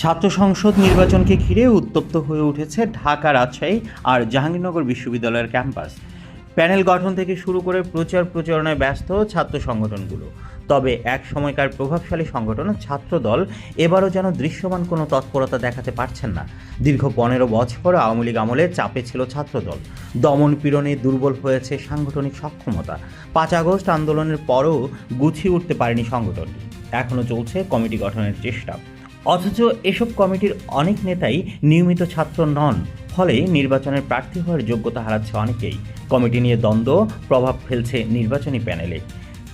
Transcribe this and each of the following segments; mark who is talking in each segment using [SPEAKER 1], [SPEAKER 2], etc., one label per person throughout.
[SPEAKER 1] ছাত্র সংসদ নির্বাচনকে ঘিরে উত্তপ্ত হয়ে উঠেছে ঢাকা, রাজশাহী আর জাহাঙ্গীরনগর বিশ্ববিদ্যালয়ের ক্যাম্পাস। প্যানেল গঠন থেকে শুরু করে প্রচারণায় ব্যস্ত ছাত্র সংগঠনগুলো। তবে এক সময়কার প্রভাবশালী সংগঠন ছাত্রদল এবারও যেন দৃশ্যমান কোনো তৎপরতা দেখাতে পারছেন না। দীর্ঘ 15 বছর আওয়ামী লীগ আমলে চাপে ছিল ছাত্রদল। দমন পীড়নে দুর্বল হয়েছে সাংগঠনিক সক্ষমতা। 5 আগস্ট আন্দোলনের পরও গুছিয়ে উঠতে পারেনি সংগঠনটি। এখনও চলছে কমিটি গঠনের চেষ্টা, অথচ এসব কমিটির অনেক নেতাই নিয়মিত ছাত্র নন। ফলে নির্বাচনের প্রার্থী হওয়ার যোগ্যতা হারাচ্ছে অনেকেই। কমিটি নিয়ে দ্বন্দ্ব প্রভাব ফেলছে নির্বাচনী প্যানেলে।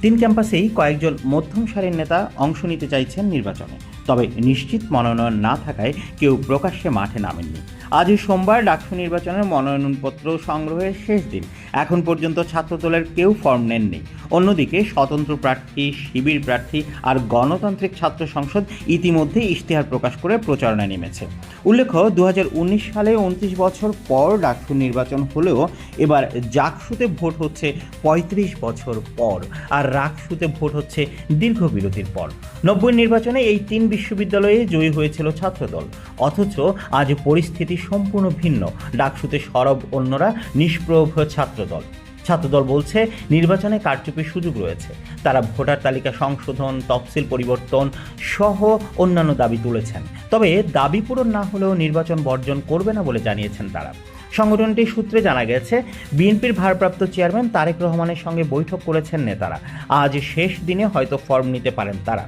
[SPEAKER 1] 3 ক্যাম্পাসেই কয়েকজন মধ্যম সারির নেতা অংশ নিতে চাইছেন নির্বাচনে, তবে নিশ্চিত মনোনয়ন না থাকায় কেউ প্রকাশ্যে মাঠে নামেননি। আজ সোমবার ডাকসু নির্বাচনের মনোনয়নপত্র সংগ্রহের শেষ দিন। এখন পর্যন্ত ছাত্রদলের কেউ ফর্ম নেননি। অন্যদিকে স্বতন্ত্র প্রার্থী, শিবির প্রার্থী আর গণতান্ত্রিক ছাত্র সংসদ ইতিমধ্যে ইশতেহার প্রকাশ করে প্রচারণায় নেমেছে। উল্লেখ্য, 2019 সালে 29 বছর পর ডাকসু নির্বাচন হলেও এবার জাকসুতে ভোট হচ্ছে 35 বছর পর, আর রাকসুতে ভোট হচ্ছে দীর্ঘ বিরতির পর। 90 নির্বাচনে এই 3 বিশ্ববিদ্যালয়ে জয়ী হয়েছিল ছাত্রদল, অথচ আজ পরিস্থিতি সম্পূর্ণ ভিন্ন। ডাকসুতে সরব অন্যরা, নিষ্প্রভ ছাত্রদল। ছাত্রদল বলছে নির্বাচনে কারচুপির সুযোগ রয়েছে। তারা ভোটার তালিকা সংশোধন, তফসিল পরিবর্তন সহ অন্যান্য দাবি তুলেছেন। তবে দাবি পূরণ না হলেও নির্বাচন বর্জন করবে না বলে জানিয়েছেন তারা। সংগঠনটির সূত্রে জানা গেছে, বিএনপির ভারপ্রাপ্ত চেয়ারম্যান তারেক রহমানের সঙ্গে বৈঠক করেছেন নেতারা। আজ শেষ দিনে হয়তো ফর্ম নিতে পারেন তারা।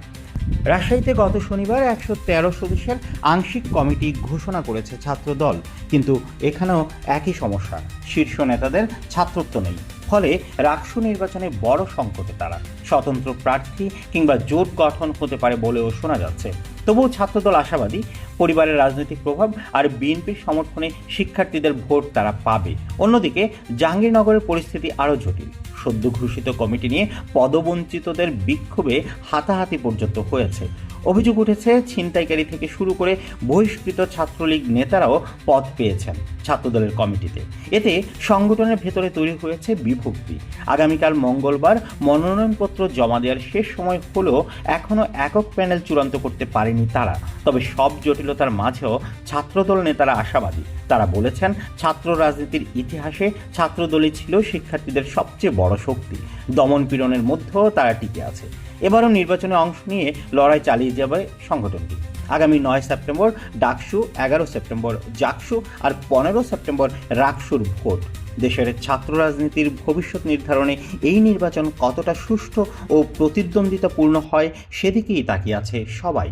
[SPEAKER 1] রাজশাহীতে গত শনিবার 113 সদস্যের আংশিক কমিটি ঘোষণা করেছে ছাত্রদল, কিন্তু এখানেও একই সমস্যা, শীর্ষ নেতাদের ছাত্রত্ব নেই। ফলে রাকসু নির্বাচনে বড় সংকটে তারা। স্বতন্ত্র প্রার্থী কিংবা জোট গঠন হতে পারে বলেও শোনা যাচ্ছে। তবুও ছাত্রদল আশাবাদী, পরিবারের রাজনৈতিক প্রভাব আর বিএনপির সমর্থনে শিক্ষার্থীদের ভোট তারা পাবে। অন্যদিকে জাহাঙ্গীরনগরের পরিস্থিতি আরও জটিল। সদ্য ঘোষিত কমিটি নিয়ে পদবঞ্চিতদের বিক্ষোভে হাতাহাতি পর্যন্ত হয়েছে। অভিযোগ উঠেছে, ছিনতাইকারী থেকে শুরু করে বহিষ্কৃত ছাত্রলীগ নেতারাও পদ পেয়েছেন ছাত্রদলের কমিটিতে। এতে সংগঠনের ভেতরে তৈরি হয়েছে বিভক্তি। আগামীকাল মঙ্গলবার মনোনয়নপত্র জমা দেওয়ার শেষ সময় হলেও এখনও একক প্যানেল চূড়ান্ত করতে পারেনি তারা। তবে সব জটিলতার মাঝেও ছাত্রদল নেতারা আশাবাদী। তারা বলেছেন, ছাত্র রাজনীতির ইতিহাসে ছাত্রদলই ছিল শিক্ষার্থীদের সবচেয়ে বড় শক্তি। দমন পীড়নের মধ্যেও তারা টিকে আছে। এবারও নির্বাচনে অংশ নিয়ে লড়াই চালিয়ে যাবে সংগঠনটি। আগামী 9 সেপ্টেম্বর ডাকসু, 11 সেপ্টেম্বর জাকসু আর 15 সেপ্টেম্বর রাকসুর ভোট। দেশের ছাত্র রাজনীতির ভবিষ্যৎ নির্ধারণে এই নির্বাচন কতটা সুষ্ঠু ও প্রতিদ্বন্দ্বিতাপূর্ণ হয় সেদিকেই তাকিয়ে আছে সবাই।